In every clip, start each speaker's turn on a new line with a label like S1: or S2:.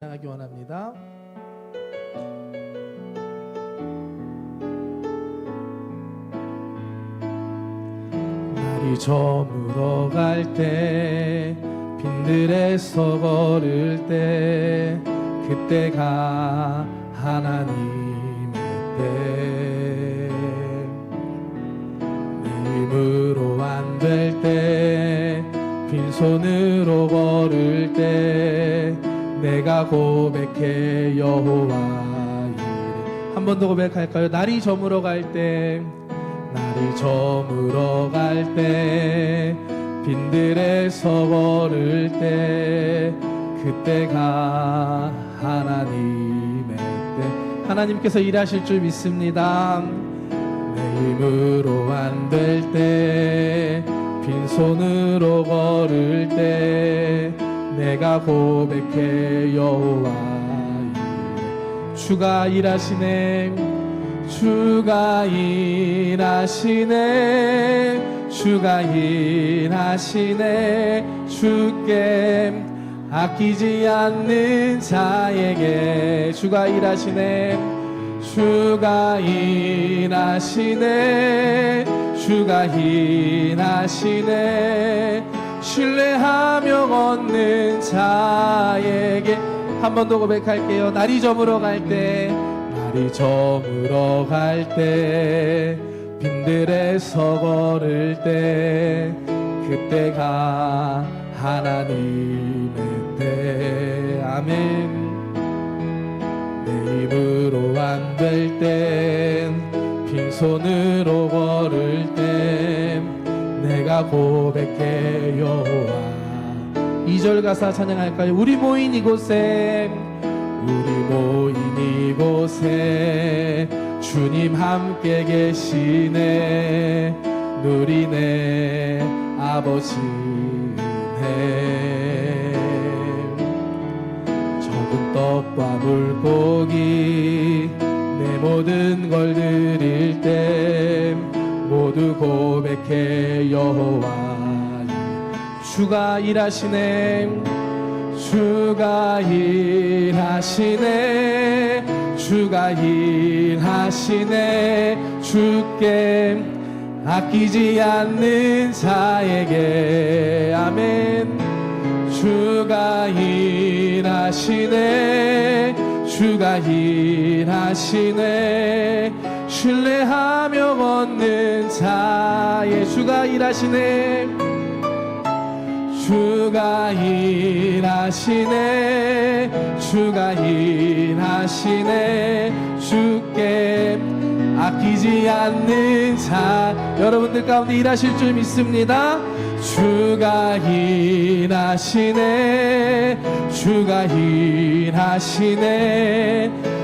S1: 하기 원합니다. 날이 저물어 갈 때, 빈들에서 걸을 때, 그때가 하나님의 때. 내 힘으로 안 될 때, 빈손으로 걸을 때, 내가 고백해 여호와 이래. 한 번 더 고백할까요? 날이 저물어 갈 때, 날이 저물어 갈 때, 빈들에서 걸을 때, 그때가 하나님의 때. 하나님께서 일하실 줄 믿습니다. 내 힘으로 안 될 때, 빈손으로 걸을 때, 내가 고백해 여호와 이래. 주가 일하시네, 주가 일하시네, 주가 일하시네. 주께 아끼지 않는 자에게 주가 일하시네, 주가 일하시네, 주가 일하시네. 신뢰하며 걷는 자에게. 한 번 더 고백할게요. 날이 저물어 갈 때, 날이 저물어 갈 때, 빈들에서 걸을 때, 그때가 하나님의 때. 아멘. 내 힘으로 안 될 때, 빈손으로 걸을 때, 내가 고백해 여호와. 2절 가사 찬양할까요? 우리 모인 이곳에, 우리 모인 이곳에 주님 함께 계시네. 누리네 아버지네. 적은 떡과 물고기 내 모든 걸 드릴 때, 모두 고백해 여호와. 주가 일하시네, 주가 일하시네, 주가 일하시네. 주께 아끼지 않는 자에게. 아멘. 주가 일하시네, 주가 일하시네. 신뢰하며 걷는 자의. 주가 일하시네, 주가 일하시네, 주가 일하시네. 주께 아끼지 않는 자. 여러분들 가운데 일하실 줄 믿습니다. 주가 일하시네, 주가 일하시네.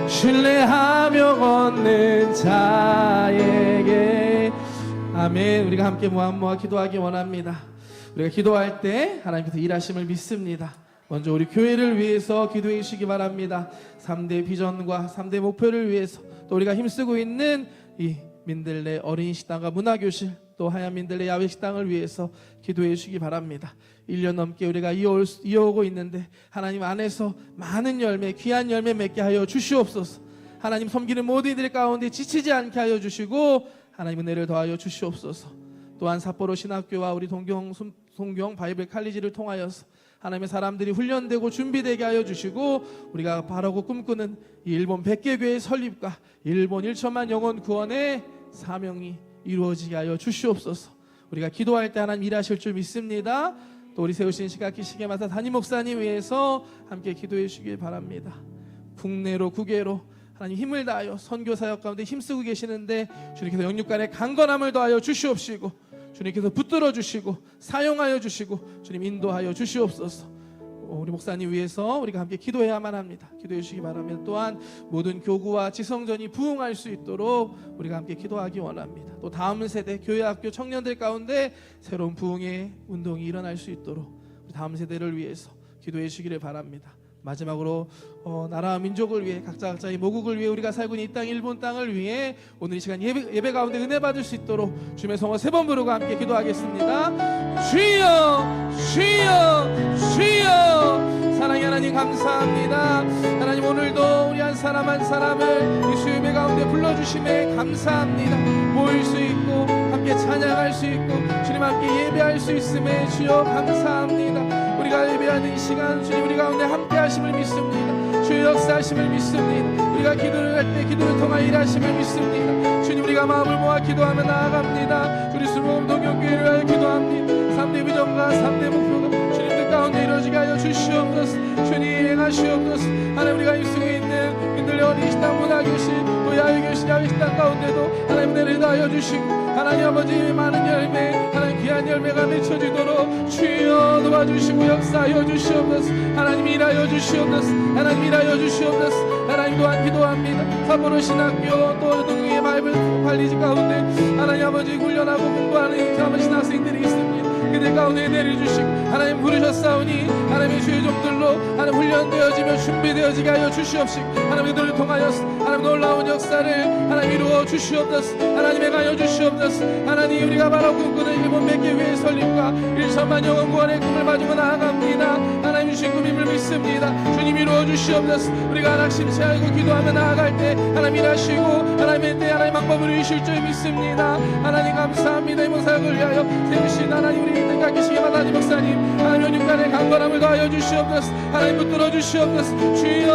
S1: 신뢰하며 걷는 자에게. 아멘. 우리가 함께 모아 기도하기 원합니다. 우리가 기도할 때 하나님께서 일하심을 믿습니다. 먼저 우리 교회를 위해서 기도해 주시기 바랍니다. 3대 비전과 3대 목표를 위해서, 또 우리가 힘쓰고 있는 이 민들레 어린이식당과 문화교실, 또 하얀 민들레 야외식당을 위해서 기도해 주시기 바랍니다. 1년 넘게 우리가 이어오고 있는데 하나님 안에서 많은 열매, 귀한 열매 맺게 하여 주시옵소서. 하나님 섬기는 모든 이들 가운데 지치지 않게 하여 주시고, 하나님 은혜를 더하여 주시옵소서. 또한 삿포로 신학교와 우리 동경 바이블 칼리지를 통하여서 하나님의 사람들이 훈련되고 준비되게 하여 주시고, 우리가 바라고 꿈꾸는 이 일본 100개 교회 설립과 일본 1천만 영혼 구원의 사명이 이루어지게 하여 주시옵소서. 우리가 기도할 때 하나님 일하실 줄 믿습니다. 또 우리 세우신 시각기 시계마사 담임 목사님 위해서 함께 기도해 주시길 바랍니다. 국내로 국외로 하나님 힘을 다하여 선교 사역 가운데 힘쓰고 계시는데, 주님께서 영육간의 강건함을 더하여 주시옵시고, 주님께서 붙들어 주시고 사용하여 주시고 주님 인도하여 주시옵소서. 우리 목사님 위해서 우리가 함께 기도해야만 합니다. 기도해 주시기 바랍니다. 또한 모든 교구와 지성전이 부흥할 수 있도록 우리가 함께 기도하기 원합니다. 또 다음 세대 교회 학교 청년들 가운데 새로운 부흥의 운동이 일어날 수 있도록 우리 다음 세대를 위해서 기도해 주시기를 바랍니다. 마지막으로 나라와 민족을 위해, 각자의 모국을 위해, 우리가 살고 있는 이 땅 일본 땅을 위해 오늘 이 시간 예배 가운데 은혜 받을 수 있도록 주님의 성호 3번 부르고 함께 기도하겠습니다. 주여 주여 주여. 사랑의 하나님 하나님 감사합니다. 하나님 오늘도 우리 한 사람 한 사람을 이 수요예배 가운데 불러주심에 감사합니다. 모일 수 있고 함께 찬양할 수 있고 주님 함께 예배할 수 있음에 주여 감사합니다. 우리가 예배하는 이 시간 주님 우리 가운데 함께 하심을 믿습니다. 주의 역사하심을 믿습니다. 우리가 기도를 할 때 기도를 통하 일하심을 믿습니다. 주님 우리가 마음을 모아 기도하며 나아갑니다. 우리 수로움 동역교회를 위하여 기도합니다. 3대 비전과 3대 목표가 주님 뜻 가운데 이루어지게 하여 주시옵소서. 주님 행하시옵소서. 하나님 우리가 이 속에 있는 민들레 어린이집 문화교실 또 야외교실 야외식당 가운데도 하나님 은혜를 더하여 주시고 하나님 아버지의 많은 열매 하나님 귀한 열매가 맺혀지도록 주여 도와주시고 역사하여 주시옵소서. 하나님 일하여 주시옵소서. 하나님 일하여 주시옵소서. 하나님 또한 기도합니다. 삿포로 신학교 또 동국의 바이블 관리직 가운데 하나님 아버지 훈련하고 공부하는 남은 신학생들이 있습니다. 그들 가운데 내려주시고 하나님 부르셨사오니 하나님의 주의 종들로 하나님 훈련되어지며 준비되어지게 하여 주시옵시고 하나님 그들을 통하여서 하나님 놀라운 역사를 하나님 이루어 주시옵소서. 하나님 행하여 주시옵소서. 하나님 우리가 바로 꿈꾸는 일본 100개 위의 설립과 1천만 영혼 구원의 꿈을 가지고 나아갑니다. 하나님 주신 꿈임을 믿습니다. 주님 이루어 주시옵소서. 우리가 낙심치 않고 기도하며 나아갈 때 하나님 일하시고 하나님의 때 하나님 방법을 이루실 줄 믿습니다. 하나님 감사합니다. 이 목사를 위하여 세우신 하나님 우리 이때 가기시기 하나님 목사님 하나님 연육간의 강건함을 더하여 주시옵소서. 하나님 붙들어 주시옵소서. 주여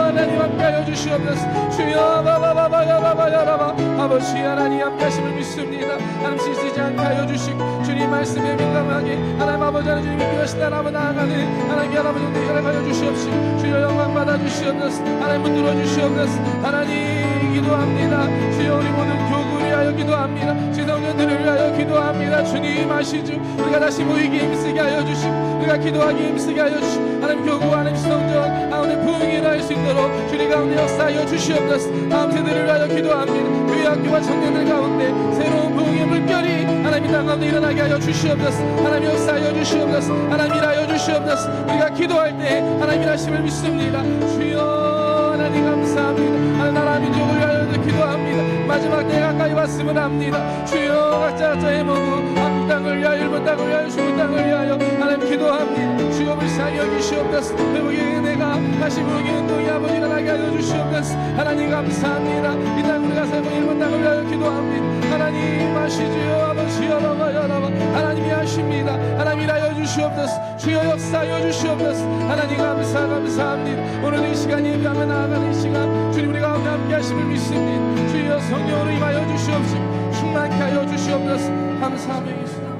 S1: 하나님 함께하여 주시옵소서. 주여 바바바바야바바야라바 아버지 하나님 함께하심을 믿습니다. 하나님 실수지 않게 하여 주시고 주님 말씀에 민감하게 하나님 아버지 하나님 주님이 필요하시다 하나님 나아가는 하나님 귀한 아버지 은혜를 허락하여 주시옵시고 주여 영광 받아 주시옵소서. 하나님 붙들어 주시옵소서. 하나님 기도합니다. 주여 우리 모든 교구를 위하여 기도합니다. 지성년들을 위하여 기도합니다. 주님 아시죠? 우리가 다시 모이기 힘쓰게 하여 주시고 우리가 기도하기 힘쓰게 하여 주시고 하나님 교구 하나님 지성전 가운데 부흥이 일어날 수 있도록 주님 가운데 역사하여 주시옵소서. 다음 세대를 위하여 기도합니다. 교회 학교와 청년들 가운데 새로운 부흥의 물결이 하나님 땅 가운데 일어나게 하여 주시옵소서. 하나님 역사하여 주시옵소서. 하나님 일하여 주시옵소서. 우리가 기도할 때 하나님 일하심을 믿습니다. 주여 하나님 감사합니다. 하나님 나라 민족을 위하여 기도합니다. 마지막 때 가까이 왔음을 합니다. 주여 각자의 먹고 한국 땅을 위하여 일본 땅을 위하여 중국 땅을 위하여 하나님 기도합니다. 주여 불쌍히 여기시옵소서. 회복의 은혜가 다시 부흥의 운동이 아버지 일어나게 하여 주시옵소서. 하나님 감사합니다. 이 땅 우리가 살고 일본 땅을 위하여 기도합니다. 하나님 아시지요 아버지 여러분 하나님이 하십니다. 하나님 일하여 주시옵소서. 주여 역사하여 주시옵소서. 하나님 감사합니다. 오늘 이 시간 예배하며 나아가는 이 시간 주님 우리 가운데 함께 하심을 믿습니다. 주여 성령으로 임하여 주시옵시고 충만케 하여 주시옵소서. 감사하며 있습니다.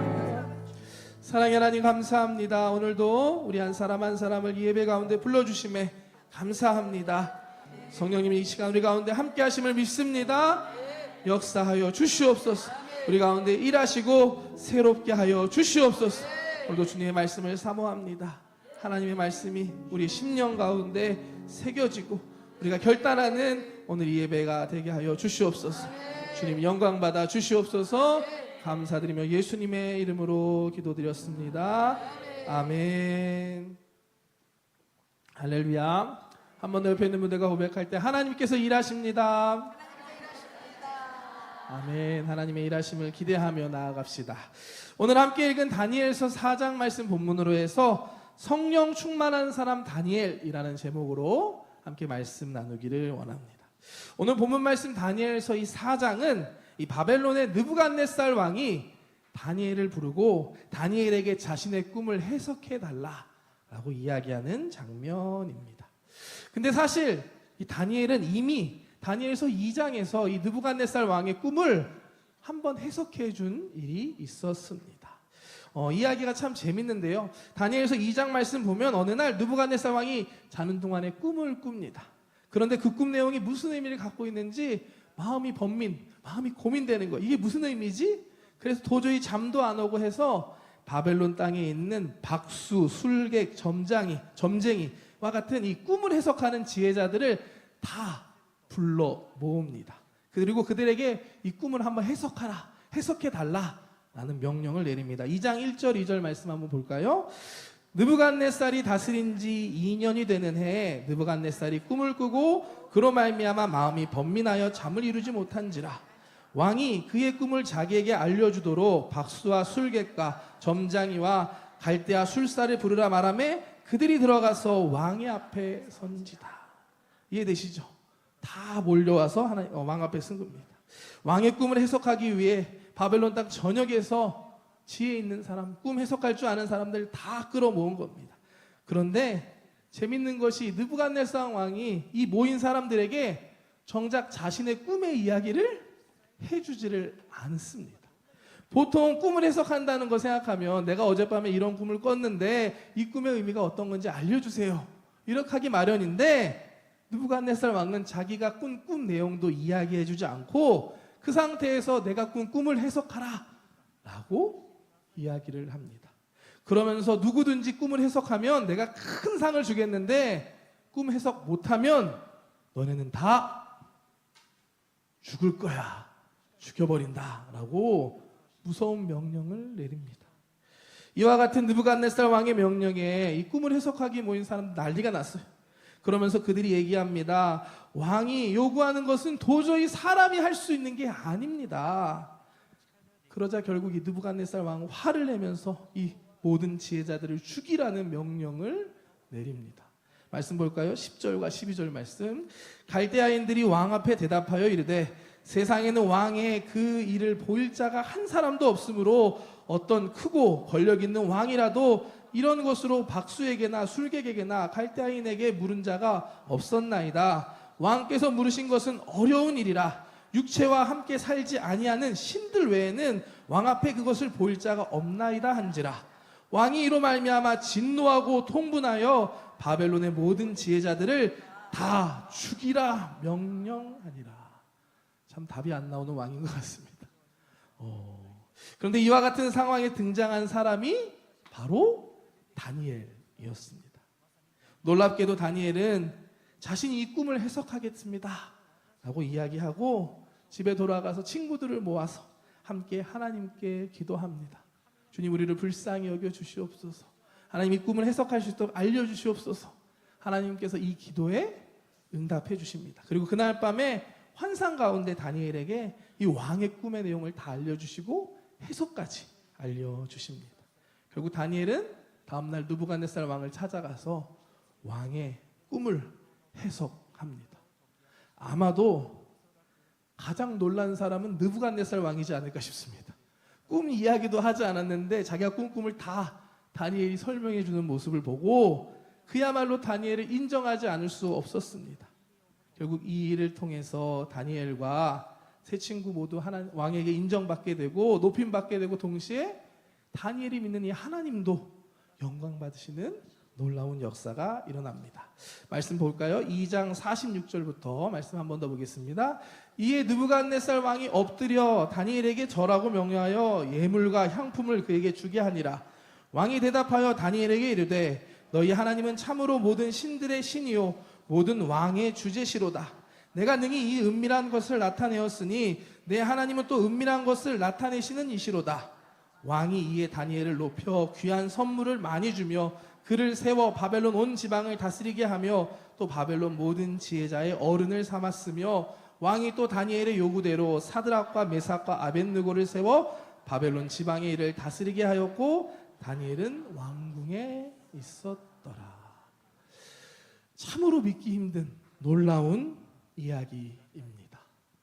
S1: 사랑의 하나님 감사합니다. 오늘도 우리 한 사람 한 사람을 예배 가운데 불러주심에 감사합니다. 성령님이 이 시간 우리 가운데 함께 하심을 믿습니다. 역사하여 주시옵소서. 우리 가운데 일하시고 새롭게 하여 주시옵소서. 오늘도 주님의 말씀을 사모합니다. 하나님의 말씀이 우리 심령 가운데 새겨지고 우리가 결단하는 오늘 이 예배가 되게 하여 주시옵소서. 주님 영광 받아 주시옵소서. 감사드리며 예수님의 이름으로 기도드렸습니다. 아멘. 할렐루야. 한 번 더 옆에 있는 분들과 고백할 때 하나님께서 일하십니다. 아멘. 하나님의 일하심을 기대하며 나아갑시다. 오늘 함께 읽은 다니엘서 4장 말씀 본문으로 해서 성령 충만한 사람 다니엘이라는 제목으로 함께 말씀 나누기를 원합니다. 오늘 본문 말씀 다니엘서 이 4장은 이 바벨론의 느부갓네살 왕이 다니엘을 부르고 다니엘에게 자신의 꿈을 해석해 달라라고 이야기하는 장면입니다. 근데 사실 이 다니엘은 이미 다니엘서 2장에서 이 느부갓네살 왕의 꿈을 한번 해석해 준 일이 있었습니다. 이야기가 참 재밌는데요. 다니엘서 2장 말씀 보면 어느 날 느부갓네살 왕이 자는 동안에 꿈을 꿉니다. 그런데 그 꿈 내용이 무슨 의미를 갖고 있는지 마음이 고민되는 거예요. 이게 무슨 의미지? 그래서 도저히 잠도 안 오고 해서 바벨론 땅에 있는 박수, 술객, 점쟁이와 같은 이 꿈을 해석하는 지혜자들을 다 불러 모읍니다. 그리고 그들에게 이 꿈을 한번 해석해달라 라는 명령을 내립니다. 2장 1절 2절 말씀 한번 볼까요? 느부갓네살이 다스린 지 2년이 되는 해에 느부갓네살이 꿈을 꾸고 그로 말미암아 마음이 번민하여 잠을 이루지 못한지라 왕이 그의 꿈을 자기에게 알려주도록 박수와 술객과 점장이와 갈대아 술사를 부르라 말하매 그들이 들어가서 왕의 앞에 선지다. 이해되시죠? 다 몰려와서 왕 앞에 쓴 겁니다. 왕의 꿈을 해석하기 위해 바벨론 땅 전역에서 지혜 있는 사람, 꿈 해석할 줄 아는 사람들 다 끌어모은 겁니다. 그런데 재밌는 것이 느부갓네살 왕이 이 모인 사람들에게 정작 자신의 꿈의 이야기를 해주지를 않습니다. 보통 꿈을 해석한다는 거 생각하면 내가 어젯밤에 이런 꿈을 꿨는데 이 꿈의 의미가 어떤 건지 알려주세요. 이렇게 하기 마련인데 느부갓네살 왕은 자기가 꾼 꿈 내용도 이야기해주지 않고 그 상태에서 내가 꾼 꿈을 해석하라 라고 이야기를 합니다. 그러면서 누구든지 꿈을 해석하면 내가 큰 상을 주겠는데 꿈 해석 못하면 너네는 다 죽을 거야. 죽여버린다 라고 무서운 명령을 내립니다. 이와 같은 느부갓네살 왕의 명령에 이 꿈을 해석하기 모인 사람 난리가 났어요. 그러면서 그들이 얘기합니다. 왕이 요구하는 것은 도저히 사람이 할 수 있는 게 아닙니다. 그러자 결국 이 느부갓네살 왕은 화를 내면서 이 모든 지혜자들을 죽이라는 명령을 내립니다. 말씀 볼까요? 10절과 12절 말씀. 갈대아인들이 왕 앞에 대답하여 이르되 세상에는 왕의 그 일을 보일 자가 한 사람도 없으므로 어떤 크고 권력 있는 왕이라도 이런 것으로 박수에게나 술객에게나 갈대아인에게 물은 자가 없었나이다. 왕께서 물으신 것은 어려운 일이라 육체와 함께 살지 아니하는 신들 외에는 왕 앞에 그것을 보일 자가 없나이다 한지라. 왕이 이로 말미암아 진노하고 통분하여 바벨론의 모든 지혜자들을 다 죽이라 명령하니라. 참 답이 안 나오는 왕인 것 같습니다. 그런데 이와 같은 상황에 등장한 사람이 바로 다니엘이었습니다. 놀랍게도 다니엘은 자신이 이 꿈을 해석하겠습니다 라고 이야기하고 집에 돌아가서 친구들을 모아서 함께 하나님께 기도합니다. 주님, 우리를 불쌍히 여겨 주시옵소서. 하나님, 이 꿈을 해석할 수 있도록 알려주시옵소서. 하나님께서 이 기도에 응답해 주십니다. 그리고 그날 밤에 환상 가운데 다니엘에게 이 왕의 꿈의 내용을 다 알려주시고 해석까지 알려주십니다. 결국 다니엘은 다음날 느부갓네살 왕을 찾아가서 왕의 꿈을 해석합니다. 아마도 가장 놀란 사람은 느부갓네살 왕이지 않을까 싶습니다. 꿈 이야기도 하지 않았는데 자기가 꾼 꿈을 다 다니엘이 설명해 주는 모습을 보고 그야말로 다니엘을 인정하지 않을 수 없었습니다. 결국 이 일을 통해서 다니엘과 세 친구 모두 왕에게 인정받게 되고 높임받게 되고 동시에 다니엘이 믿는 이 하나님도 영광 받으시는 놀라운 역사가 일어납니다. 말씀 볼까요? 2장 46절부터 말씀 한 번 더 보겠습니다. 이에 느부갓네살 왕이 엎드려 다니엘에게 절하고 명령하여 예물과 향품을 그에게 주게 하니라. 왕이 대답하여 다니엘에게 이르되 너희 하나님은 참으로 모든 신들의 신이요 모든 왕의 주제시로다. 내가 능히 이 은밀한 것을 나타내었으니 내 하나님은 또 은밀한 것을 나타내시는 이시로다. 왕이 이에 다니엘을 높여 귀한 선물을 많이 주며 그를 세워 바벨론 온 지방을 다스리게 하며 또 바벨론 모든 지혜자의 어른을 삼았으며 왕이 또 다니엘의 요구대로 사드락과 메삭과 아벳느고를 세워 바벨론 지방의 일을 다스리게 하였고 다니엘은 왕궁에 있었더라. 참으로 믿기 힘든 놀라운 이야기입니다.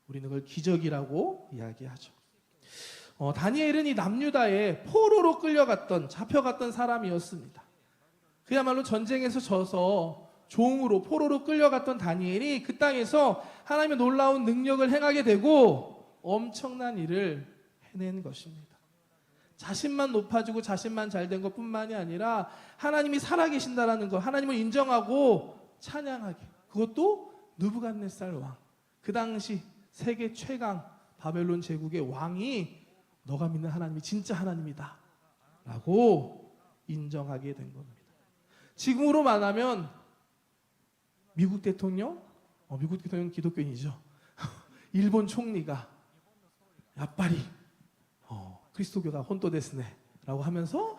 S1: 우리는 그걸 기적이라고 이야기하죠. 다니엘은 이 남유다에 포로로 끌려갔던 잡혀갔던 사람이었습니다. 그야말로 전쟁에서 져서 종으로 포로로 끌려갔던 다니엘이 그 땅에서 하나님의 놀라운 능력을 행하게 되고 엄청난 일을 해낸 것입니다. 자신만 높아지고 자신만 잘된 것뿐만이 아니라 하나님이 살아계신다라는 것, 하나님을 인정하고 찬양하게, 그것도 느부갓네살 왕, 그 당시 세계 최강 바벨론 제국의 왕이 너가 믿는 하나님이 진짜 하나님이다 라고 인정하게 된 겁니다. 지금으로 말하면 미국 대통령 기독교인이죠. 일본 총리가 야빠리 그리스도교가 혼토데스네 라고 하면서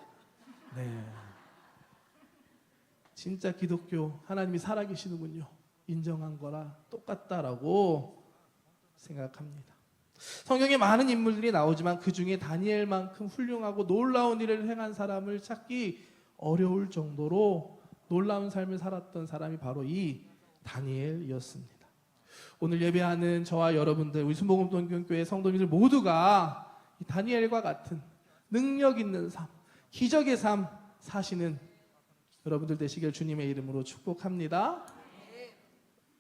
S1: 진짜 기독교 하나님이 살아계시는군요 인정한 거라 똑같다라고 생각합니다. 성경에 많은 인물들이 나오지만 그 중에 다니엘만큼 훌륭하고 놀라운 일을 행한 사람을 찾기 어려울 정도로 놀라운 삶을 살았던 사람이 바로 이 다니엘이었습니다. 오늘 예배하는 저와 여러분들, 우리 순복음동교회 성도님들 모두가 이 다니엘과 같은 능력 있는 삶, 기적의 삶 사시는 여러분들 되시길 주님의 이름으로 축복합니다.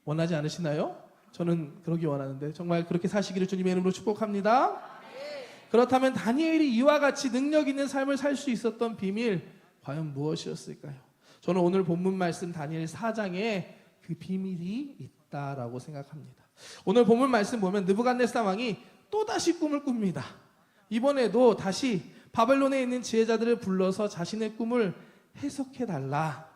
S1: 원하지 않으시나요? 저는 그러기 원하는데 정말 그렇게 사시기를 주님의 이름으로 축복합니다. 그렇다면 다니엘이 이와 같이 능력 있는 삶을 살 수 있었던 비밀 과연 무엇이었을까요? 저는 오늘 본문 말씀 다니엘 4장에 그 비밀이 있다라고 생각합니다. 오늘 본문 말씀 보면 느부갓네살 왕이 또다시 꿈을 꿉니다. 이번에도 다시 바벨론에 있는 지혜자들을 불러서 자신의 꿈을 해석해달라.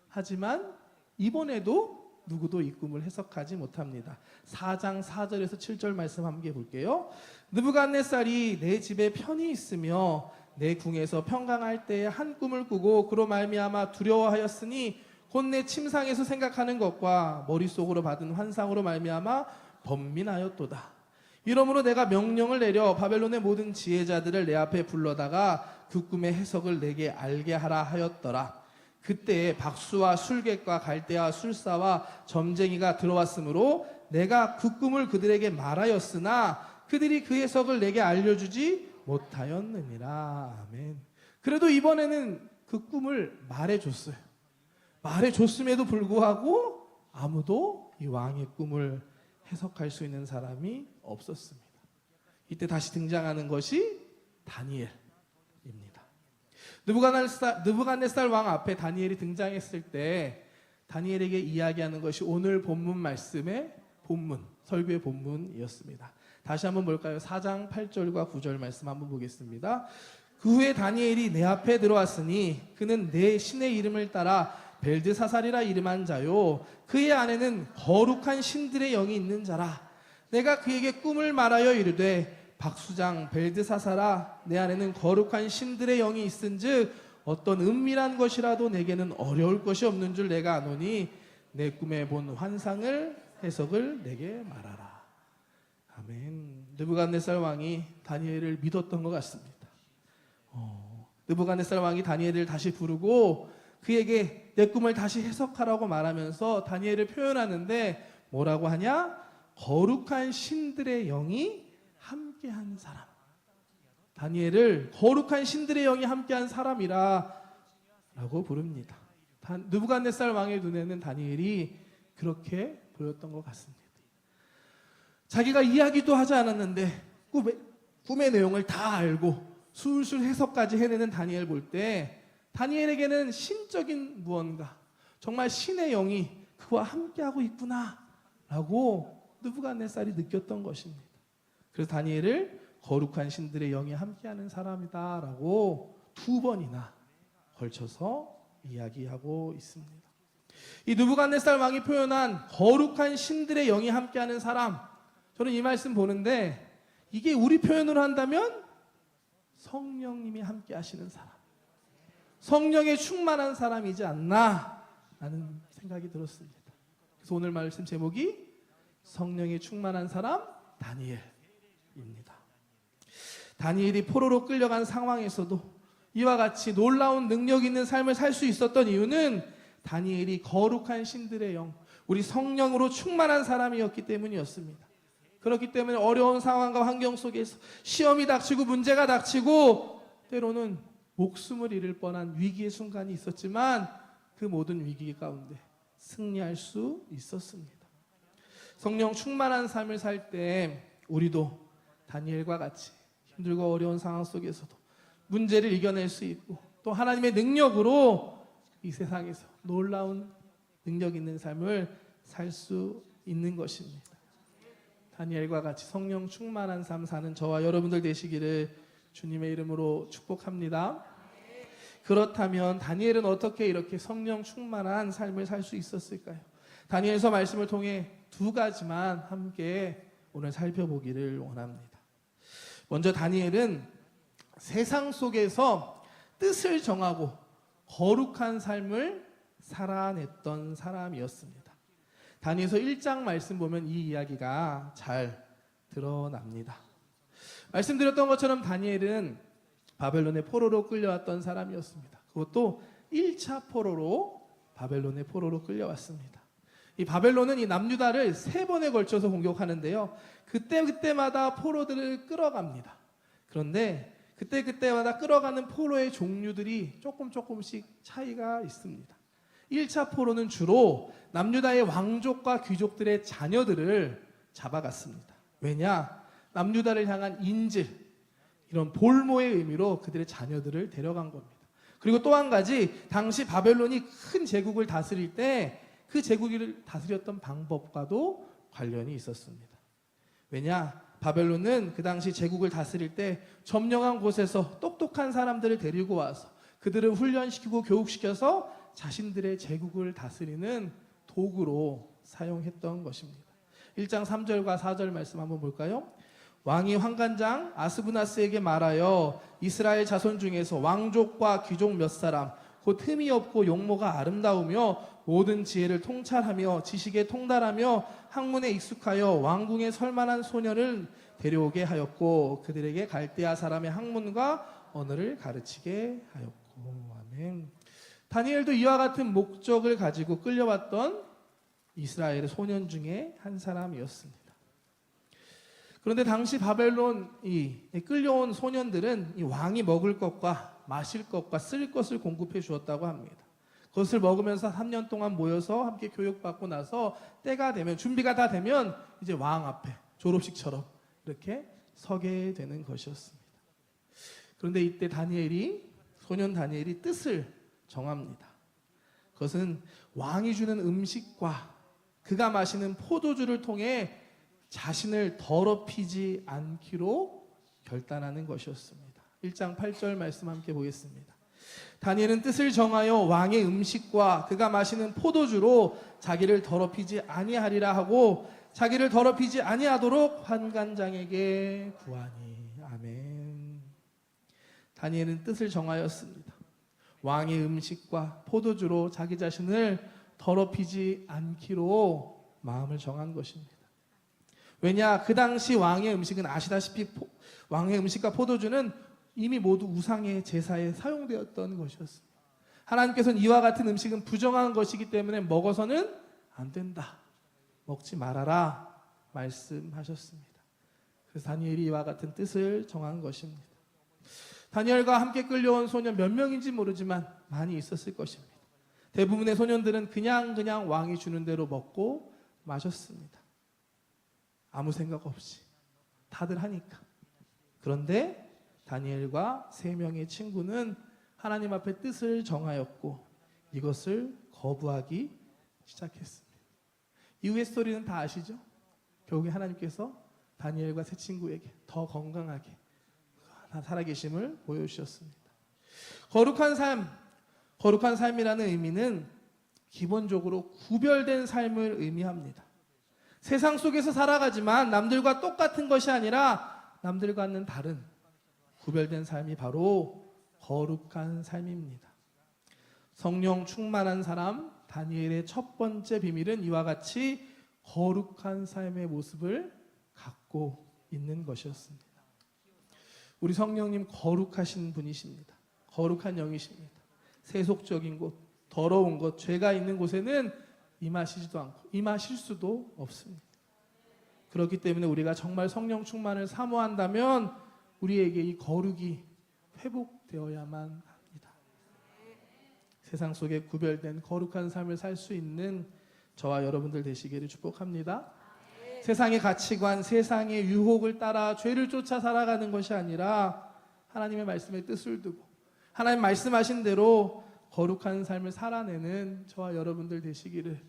S1: 하지만 이번에도 누구도 이 꿈을 해석하지 못합니다. 4장 4절에서 7절 말씀 함께 볼게요. 느부갓네살이 내 집에 편히 있으며 내 궁에서 평강할 때에 한 꿈을 꾸고 그로 말미암아 두려워하였으니 곧 내 침상에서 생각하는 것과 머릿속으로 받은 환상으로 말미암아 번민하였도다. 이러므로 내가 명령을 내려 바벨론의 모든 지혜자들을 내 앞에 불러다가 그 꿈의 해석을 내게 알게 하라 하였더라. 그때에 박수와 술객과 갈대와 술사와 점쟁이가 들어왔으므로 내가 그 꿈을 그들에게 말하였으나 그들이 그 해석을 내게 알려주지 못하였느니라. 아멘. 그래도 이번에는 그 꿈을 말해줬어요. 말해줬음에도 불구하고 아무도 이 왕의 꿈을 해석할 수 있는 사람이 없었습니다. 이때 다시 등장하는 것이 다니엘입니다. 느부갓네살 왕 앞에 다니엘이 등장했을 때 다니엘에게 이야기하는 것이 오늘 본문 말씀의 본문, 설교의 본문이었습니다. 다시 한번 볼까요? 4장 8절과 9절 말씀 한번 보겠습니다. 그 후에 다니엘이 내 앞에 들어왔으니 그는 내 신의 이름을 따라 벨드사살이라 이름한 자요 그의 안에는 거룩한 신들의 영이 있는 자라. 내가 그에게 꿈을 말하여 이르되 박수장 벨드사살아 내 안에는 거룩한 신들의 영이 있은즉 어떤 은밀한 것이라도 내게는 어려울 것이 없는 줄 내가 아노니 내 꿈에 본 환상을 해석을 내게 말하라. 아멘. 느부갓네살 왕이 다니엘을 믿었던 것 같습니다. 느부갓네살 왕이 다니엘을 다시 부르고 그에게 내 꿈을 다시 해석하라고 말하면서 다니엘을 표현하는데 뭐라고 하냐? 거룩한 신들의 영이 함께한 사람. 다니엘을 거룩한 신들의 영이 함께한 사람이라 라고 부릅니다. 느부갓네살 왕의 눈에는 다니엘이 그렇게 보였던 것 같습니다. 자기가 이야기도 하지 않았는데 꿈의 내용을 다 알고 술술 해석까지 해내는 다니엘 볼 때 다니엘에게는 신적인 무언가, 정말 신의 영이 그와 함께하고 있구나 라고 느부갓네살이 느꼈던 것입니다. 그래서 다니엘을 거룩한 신들의 영이 함께하는 사람이다 라고 2번이나 걸쳐서 이야기하고 있습니다. 이 느부갓네살 왕이 표현한 거룩한 신들의 영이 함께하는 사람, 저는 이 말씀 보는데 이게 우리 표현으로 한다면 성령님이 함께 하시는 사람, 성령에 충만한 사람이지 않나 라는 생각이 들었습니다. 그래서 오늘 말씀 제목이 성령에 충만한 사람 다니엘입니다. 다니엘이 포로로 끌려간 상황에서도 이와 같이 놀라운 능력 있는 삶을 살 수 있었던 이유는 다니엘이 거룩한 신들의 영, 우리 성령으로 충만한 사람이었기 때문이었습니다. 그렇기 때문에 어려운 상황과 환경 속에서 시험이 닥치고 문제가 닥치고 때로는 목숨을 잃을 뻔한 위기의 순간이 있었지만 그 모든 위기 가운데 승리할 수 있었습니다. 성령 충만한 삶을 살 때 우리도 다니엘과 같이 힘들고 어려운 상황 속에서도 문제를 이겨낼 수 있고 또 하나님의 능력으로 이 세상에서 놀라운 능력 있는 삶을 살 수 있는 것입니다. 다니엘과 같이 성령 충만한 삶 사는 저와 여러분들 되시기를 주님의 이름으로 축복합니다. 그렇다면 다니엘은 어떻게 이렇게 성령 충만한 삶을 살 수 있었을까요? 다니엘서 말씀을 통해 2가지만 함께 오늘 살펴보기를 원합니다. 먼저 다니엘은 세상 속에서 뜻을 정하고 거룩한 삶을 살아냈던 사람이었습니다. 다니엘서 1장 말씀 보면 이 이야기가 잘 드러납니다. 말씀드렸던 것처럼 다니엘은 바벨론의 포로로 끌려왔던 사람이었습니다. 그것도 1차 포로로 바벨론의 포로로 끌려왔습니다. 이 바벨론은 이 남유다를 3번에 걸쳐서 공격하는데요. 그때마다 포로들을 끌어갑니다. 그런데 그때마다 끌어가는 포로의 종류들이 조금씩 차이가 있습니다. 1차 포로는 주로 남유다의 왕족과 귀족들의 자녀들을 잡아갔습니다. 왜냐? 남유다를 향한 인질, 이런 볼모의 의미로 그들의 자녀들을 데려간 겁니다. 그리고 또 한 가지, 당시 바벨론이 큰 제국을 다스릴 때 그 제국을 다스렸던 방법과도 관련이 있었습니다. 왜냐? 바벨론은 그 당시 제국을 다스릴 때 점령한 곳에서 똑똑한 사람들을 데리고 와서 그들을 훈련시키고 교육시켜서 자신들의 제국을 다스리는 도구로 사용했던 것입니다. 1장 3절과 4절 말씀 한번 볼까요? 왕이 환관장 아스부나스에게 말하여 이스라엘 자손 중에서 왕족과 귀족 몇 사람 곧 흠이 없고 용모가 아름다우며 모든 지혜를 통찰하며 지식에 통달하며 학문에 익숙하여 왕궁에 설만한 소녀를 데려오게 하였고 그들에게 갈대아 사람의 학문과 언어를 가르치게 하였고. 아멘. 다니엘도 이와 같은 목적을 가지고 끌려왔던 이스라엘의 소년 중에 한 사람이었습니다. 그런데 당시 바벨론 끌려온 소년들은 이 왕이 먹을 것과 마실 것과 쓸 것을 공급해 주었다고 합니다. 그것을 먹으면서 3년 동안 모여서 함께 교육받고 나서 때가 되면, 준비가 다 되면 이제 왕 앞에 졸업식처럼 이렇게 서게 되는 것이었습니다. 그런데 이때 소년 다니엘이 뜻을 정합니다. 그것은 왕이 주는 음식과 그가 마시는 포도주를 통해 자신을 더럽히지 않기로 결단하는 것이었습니다. 1장 8절 말씀 함께 보겠습니다. 다니엘은 뜻을 정하여 왕의 음식과 그가 마시는 포도주로 자기를 더럽히지 아니하리라 하고 자기를 더럽히지 아니하도록 환관장에게 구하니. 아멘. 다니엘은 뜻을 정하였습니다. 왕의 음식과 포도주로 자기 자신을 더럽히지 않기로 마음을 정한 것입니다. 왜냐? 그 당시 왕의 음식은 아시다시피 왕의 음식과 포도주는 이미 모두 우상의 제사에 사용되었던 것이었습니다. 하나님께서는 이와 같은 음식은 부정한 것이기 때문에 먹어서는 안 된다, 먹지 말아라 말씀하셨습니다. 그래서 다니엘이 이와 같은 뜻을 정한 것입니다. 다니엘과 함께 끌려온 소년 몇 명인지 모르지만 많이 있었을 것입니다. 대부분의 소년들은 그냥 왕이 주는 대로 먹고 마셨습니다. 아무 생각 없이 다들 하니까. 그런데 다니엘과 3명의 친구는 하나님 앞에 뜻을 정하였고 이것을 거부하기 시작했습니다. 이후의 스토리는 다 아시죠? 결국에 하나님께서 다니엘과 세 친구에게 더 건강하게 살아계심을 보여주셨습니다. 거룩한 삶이라는 의미는 기본적으로 구별된 삶을 의미합니다. 세상 속에서 살아가지만 남들과 똑같은 것이 아니라 남들과는 다른 구별된 삶이 바로 거룩한 삶입니다. 성령 충만한 사람 다니엘의 첫 번째 비밀은 이와 같이 거룩한 삶의 모습을 갖고 있는 것이었습니다. 우리 성령님 거룩하신 분이십니다. 거룩한 영이십니다. 세속적인 곳, 더러운 곳, 죄가 있는 곳에는 임하시지도 않고 임하실 수도 없습니다. 그렇기 때문에 우리가 정말 성령 충만을 사모한다면 우리에게 이 거룩이 회복되어야만 합니다. 세상 속에 구별된 거룩한 삶을 살 수 있는 저와 여러분들 되시기를 축복합니다. 세상의 가치관, 세상의 유혹을 따라 죄를 쫓아 살아가는 것이 아니라 하나님의 말씀에 뜻을 두고 하나님 말씀하신 대로 거룩한 삶을 살아내는 저와 여러분들 되시기를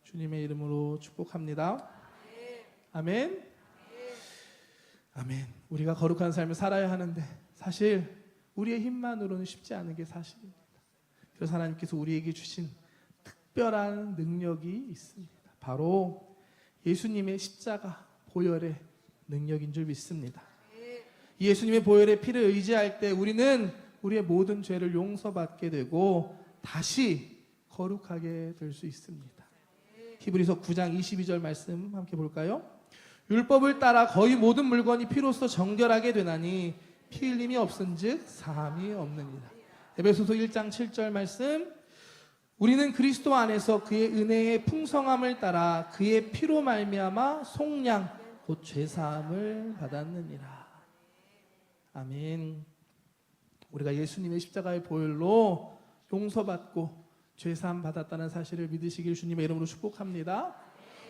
S1: 주님의 이름으로 축복합니다. 아멘. 아멘. 우리가 거룩한 삶을 살아야 하는데 사실 우리의 힘만으로는 쉽지 않은 게 사실입니다. 그래서 하나님께서 우리에게 주신 특별한 능력이 있습니다. 바로 예수님의 십자가 보혈의 능력인 줄 믿습니다. 예수님의 보혈의 피를 의지할 때 우리는 우리의 모든 죄를 용서받게 되고 다시 거룩하게 될 수 있습니다. 히브리서 9장 22절 말씀 함께 볼까요? 율법을 따라 거의 모든 물건이 피로써 정결하게 되나니 피 흘림이 없은즉 사함이 없느니라. 에베소서 1장 7절 말씀, 우리는 그리스도 안에서 그의 은혜의 풍성함을 따라 그의 피로 말미암아 속량 곧 죄사함을 받았느니라. 아멘. 우리가 예수님의 십자가의 보혈로 용서받고 죄사함 받았다는 사실을 믿으시길 주님의 이름으로 축복합니다.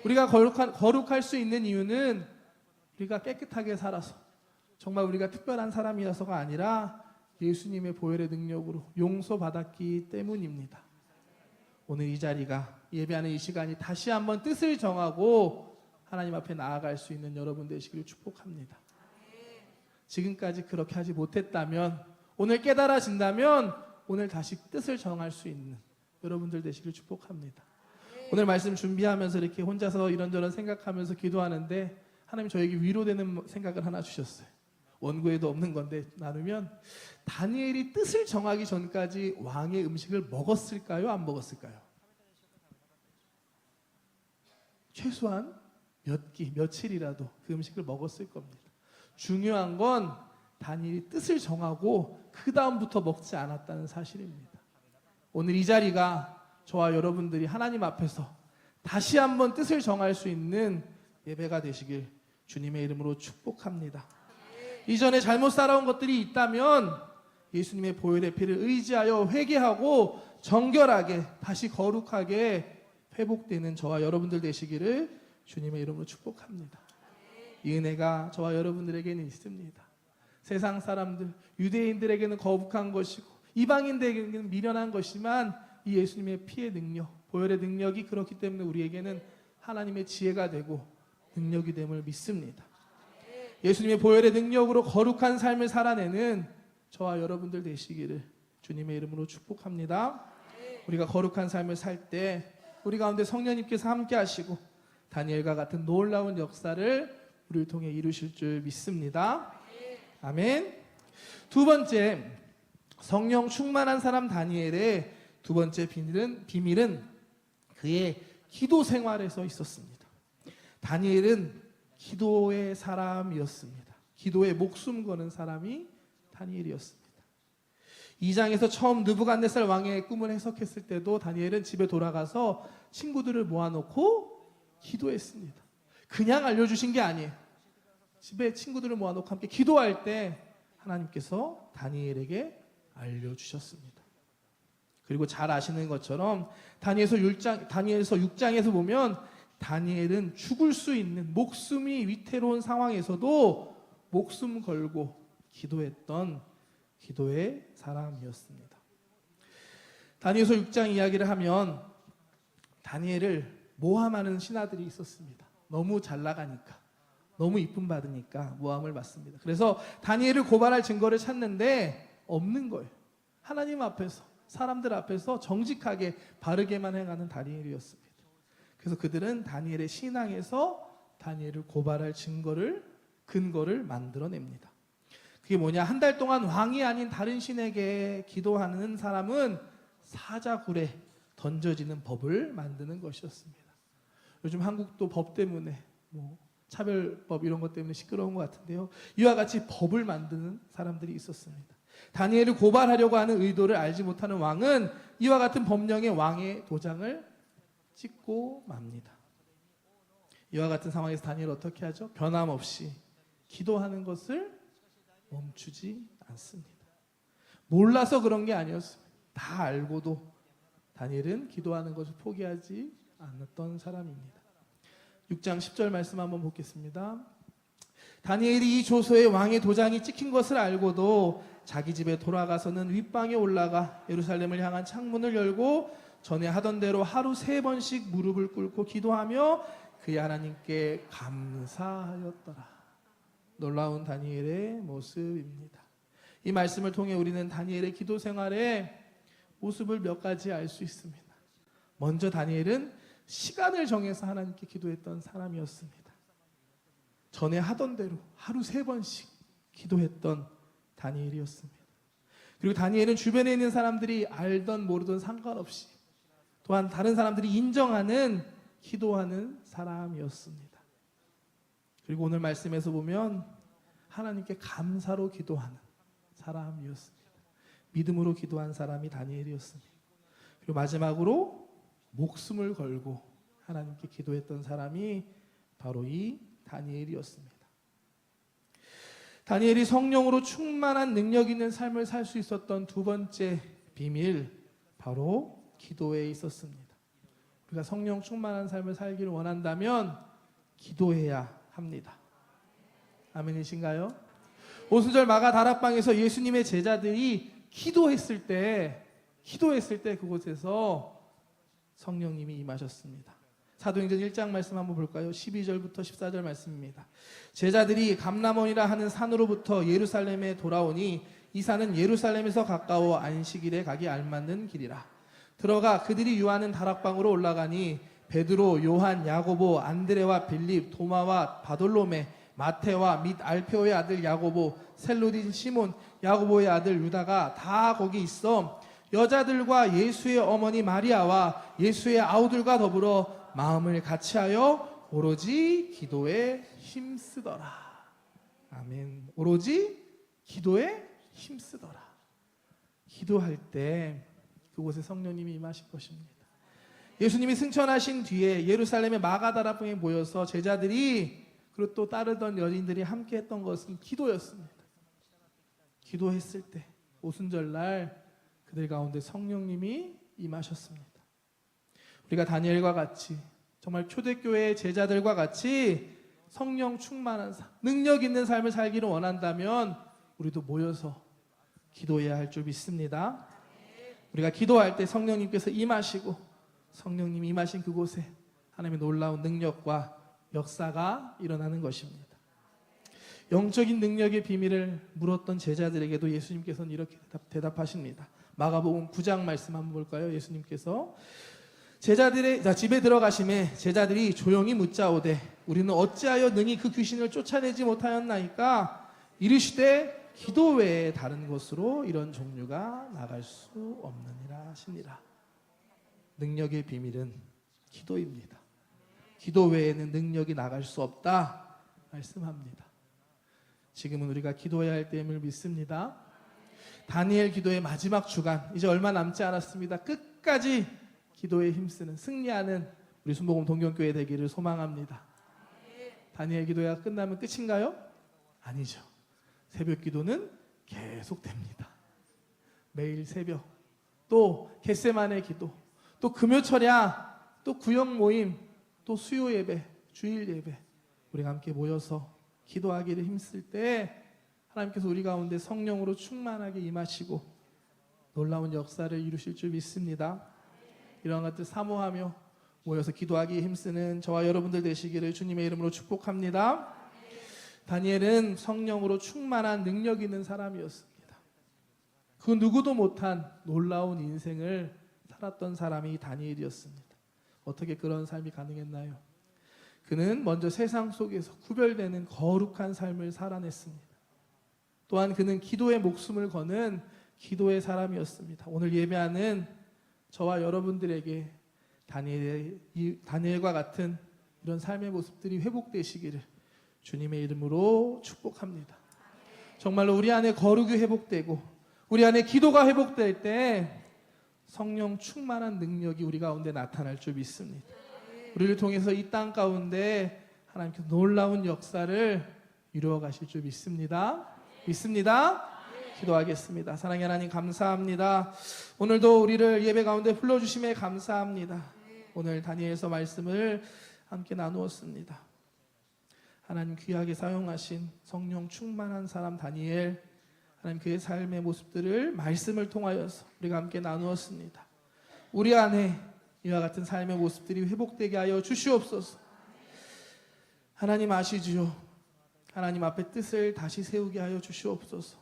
S1: 우리가 거룩할 수 있는 이유는 우리가 깨끗하게 살아서 정말 우리가 특별한 사람이어서가 아니라 예수님의 보혈의 능력으로 용서받았기 때문입니다. 오늘 이 자리가, 예배하는 이 시간이 다시 한번 뜻을 정하고 하나님 앞에 나아갈 수 있는 여러분 되시기를 축복합니다. 지금까지 그렇게 하지 못했다면, 오늘 깨달아진다면 오늘 다시 뜻을 정할 수 있는 여러분들 되시기를 축복합니다. 오늘 말씀 준비하면서 이렇게 혼자서 이런저런 생각하면서 기도하는데 하나님 저에게 위로되는 생각을 하나 주셨어요. 원고에도 없는 건데 나누면, 다니엘이 뜻을 정하기 전까지 왕의 음식을 먹었을까요? 안 먹었을까요? 최소한 몇 끼, 며칠이라도 그 음식을 먹었을 겁니다. 중요한 건 다니엘이 뜻을 정하고 그 다음부터 먹지 않았다는 사실입니다. 오늘 이 자리가 저와 여러분들이 하나님 앞에서 다시 한번 뜻을 정할 수 있는 예배가 되시길 주님의 이름으로 축복합니다. 이전에 잘못 살아온 것들이 있다면 예수님의 보혈의 피를 의지하여 회개하고 정결하게 다시 거룩하게 회복되는 저와 여러분들 되시기를 주님의 이름으로 축복합니다. 이 은혜가 저와 여러분들에게는 있습니다. 세상 사람들, 유대인들에게는 거북한 것이고 이방인들에게는 미련한 것이지만 이 예수님의 피의 능력, 보혈의 능력이 그렇기 때문에 우리에게는 하나님의 지혜가 되고 능력이 됨을 믿습니다. 예수님의 보혈의 능력으로 거룩한 삶을 살아내는 저와 여러분들 되시기를 주님의 이름으로 축복합니다. 우리가 거룩한 삶을 살 때 우리 가운데 성령님께서 함께 하시고 다니엘과 같은 놀라운 역사를 우리를 통해 이루실 줄 믿습니다. 아멘. 두 번째, 성령 충만한 사람 다니엘의 두 번째 비밀은 그의 기도 생활에서 있었습니다. 다니엘은 기도의 사람이었습니다. 기도에 목숨 거는 사람이 다니엘이었습니다. 2장에서 처음 느부갓네살 왕의 꿈을 해석했을 때도 다니엘은 집에 돌아가서 친구들을 모아놓고 기도했습니다. 그냥 알려주신 게 아니에요. 집에 친구들을 모아놓고 함께 기도할 때 하나님께서 다니엘에게 알려주셨습니다. 그리고 잘 아시는 것처럼 다니엘서 6장에서 보면 다니엘은 죽을 수 있는 목숨이 위태로운 상황에서도 목숨 걸고 기도했던 기도의 사람이었습니다. 다니엘서 6장 이야기를 하면 다니엘을 모함하는 신하들이 있었습니다. 너무 잘 나가니까, 너무 이쁨 받으니까 모함을 받습니다. 그래서 다니엘을 고발할 증거를 찾는데 없는 거예요. 하나님 앞에서, 사람들 앞에서 정직하게 바르게만 행하는 다니엘이었습니다. 그래서 그들은 다니엘의 신앙에서 다니엘을 고발할 근거를 만들어냅니다. 그게 뭐냐? 한 달 동안 왕이 아닌 다른 신에게 기도하는 사람은 사자굴에 던져지는 법을 만드는 것이었습니다. 요즘 한국도 법 때문에 차별법 이런 것 때문에 시끄러운 것 같은데요. 이와 같이 법을 만드는 사람들이 있었습니다. 다니엘을 고발하려고 하는 의도를 알지 못하는 왕은 이와 같은 법령에 왕의 도장을 찍고 맙니다. 이와 같은 상황에서 다니엘 어떻게 하죠? 변함없이 기도하는 것을 멈추지 않습니다. 몰라서 그런 게 아니었습니다. 다 알고도 다니엘은 기도하는 것을 포기하지 않았던 사람입니다. 6장 10절 말씀 한번 보겠습니다. 다니엘이 이 조서에 왕의 도장이 찍힌 것을 알고도 자기 집에 돌아가서는 윗방에 올라가 예루살렘을 향한 창문을 열고 전에 하던 대로 하루 3번씩 무릎을 꿇고 기도하며 그의 하나님께 감사하였더라. 놀라운 다니엘의 모습입니다. 이 말씀을 통해 우리는 다니엘의 기도 생활의 모습을 몇 가지 알 수 있습니다. 먼저 다니엘은 시간을 정해서 하나님께 기도했던 사람이었습니다. 전에 하던 대로 하루 3번씩 기도했던 다니엘이었습니다. 그리고 다니엘은 주변에 있는 사람들이 알던 모르던 상관없이 또한 다른 사람들이 인정하는 기도하는 사람이었습니다. 그리고 오늘 말씀에서 보면 하나님께 감사로 기도하는 사람이었습니다. 믿음으로 기도한 사람이 다니엘이었습니다. 그리고 마지막으로 목숨을 걸고 하나님께 기도했던 사람이 바로 이 다니엘이었습니다. 다니엘이 성령으로 충만한 능력 있는 삶을 살 수 있었던 두 번째 비밀, 바로 기도에 있었습니다. 우리가 성령 충만한 삶을 살기를 원한다면 기도해야 합니다. 아멘이신가요? 오순절 마가 다락방에서 예수님의 제자들이 기도했을 때 그곳에서 성령님이 임하셨습니다. 사도행전 1장 말씀 한번 볼까요? 12절부터 14절 말씀입니다. 제자들이 감람원이라 하는 산으로부터 예루살렘에 돌아오니 이 산은 예루살렘에서 가까워 안식일에 가기 알맞는 길이라. 들어가 그들이 유하는 다락방으로 올라가니 베드로, 요한, 야고보, 안드레와 빌립, 도마와 바돌로메, 마테와 및 알페오의 아들 야고보, 셀로딘 시몬, 야고보의 아들 유다가 다 거기 있어 여자들과 예수의 어머니 마리아와 예수의 아우들과 더불어 마음을 같이하여 오로지 기도에 힘쓰더라. 아멘. 오로지 기도에 힘쓰더라. 기도할 때 그곳에 성령님이 임하실 것입니다. 예수님이 승천하신 뒤에 예루살렘의 마가다락방에 모여서 제자들이 그리고 또 따르던 여인들이 함께 했던 것은 기도였습니다. 기도했을 때 오순절날 그들 가운데 성령님이 임하셨습니다. 우리가 다니엘과 같이 정말 초대교회의 제자들과 같이 성령 충만한 삶, 능력 있는 삶을 살기를 원한다면 우리도 모여서 기도해야 할 줄 믿습니다. 우리가 기도할 때 성령님께서 임하시고 성령님이 임하신 그곳에 하나님의 놀라운 능력과 역사가 일어나는 것입니다. 영적인 능력의 비밀을 물었던 제자들에게도 예수님께서는 이렇게 대답하십니다. 마가복음 9장 말씀 한번 볼까요? 예수님께서 집에 들어가심에 제자들이 조용히 묻자오되 우리는 어찌하여 능히 그 귀신을 쫓아내지 못하였나이까? 이르시되 기도 외에 다른 곳으로 이런 종류가 나갈 수 없느니라 하시니라. 능력의 비밀은 기도입니다. 기도 외에는 능력이 나갈 수 없다 말씀합니다. 지금은 우리가 기도해야 할 때임을 믿습니다. 다니엘 기도의 마지막 주간, 이제 얼마 남지 않았습니다. 끝까지 기도에 힘쓰는, 승리하는 우리 순복음 동경교회 되기를 소망합니다. 다니엘 기도가 끝나면 끝인가요? 아니죠. 새벽 기도는 계속됩니다. 매일 새벽, 또 겟세마네 기도, 또 금요철야, 또 구역 모임, 또 수요 예배, 주일 예배, 우리가 함께 모여서 기도하기를 힘쓸 때 하나님께서 우리 가운데 성령으로 충만하게 임하시고 놀라운 역사를 이루실 줄 믿습니다. 이러한 것들 사모하며 모여서 기도하기에 힘쓰는 저와 여러분들 되시기를 주님의 이름으로 축복합니다. 다니엘은 성령으로 충만한 능력 있는 사람이었습니다. 그 누구도 못한 놀라운 인생을 살았던 사람이 다니엘이었습니다. 어떻게 그런 삶이 가능했나요? 그는 먼저 세상 속에서 구별되는 거룩한 삶을 살아냈습니다. 또한 그는 기도에 목숨을 거는 기도의 사람이었습니다. 오늘 예배하는 저와 여러분들에게 다니엘과 같은 이런 삶의 모습들이 회복되시기를 주님의 이름으로 축복합니다. 정말로 우리 안에 거룩이 회복되고 우리 안에 기도가 회복될 때 성령 충만한 능력이 우리 가운데 나타날 줄 믿습니다. 우리를 통해서 이 땅 가운데 하나님께서 놀라운 역사를 이루어 가실 줄 믿습니다. 믿습니다. 기도하겠습니다. 사랑의 하나님 감사합니다. 오늘도 우리를 예배 가운데 불러주심에 감사합니다. 오늘 다니엘서 말씀을 함께 나누었습니다. 하나님 귀하게 사용하신 성령 충만한 사람 다니엘, 하나님 그의 삶의 모습들을 말씀을 통하여서 우리가 함께 나누었습니다. 우리 안에 이와 같은 삶의 모습들이 회복되게 하여 주시옵소서. 하나님 아시지요? 하나님 앞에 뜻을 다시 세우게 하여 주시옵소서.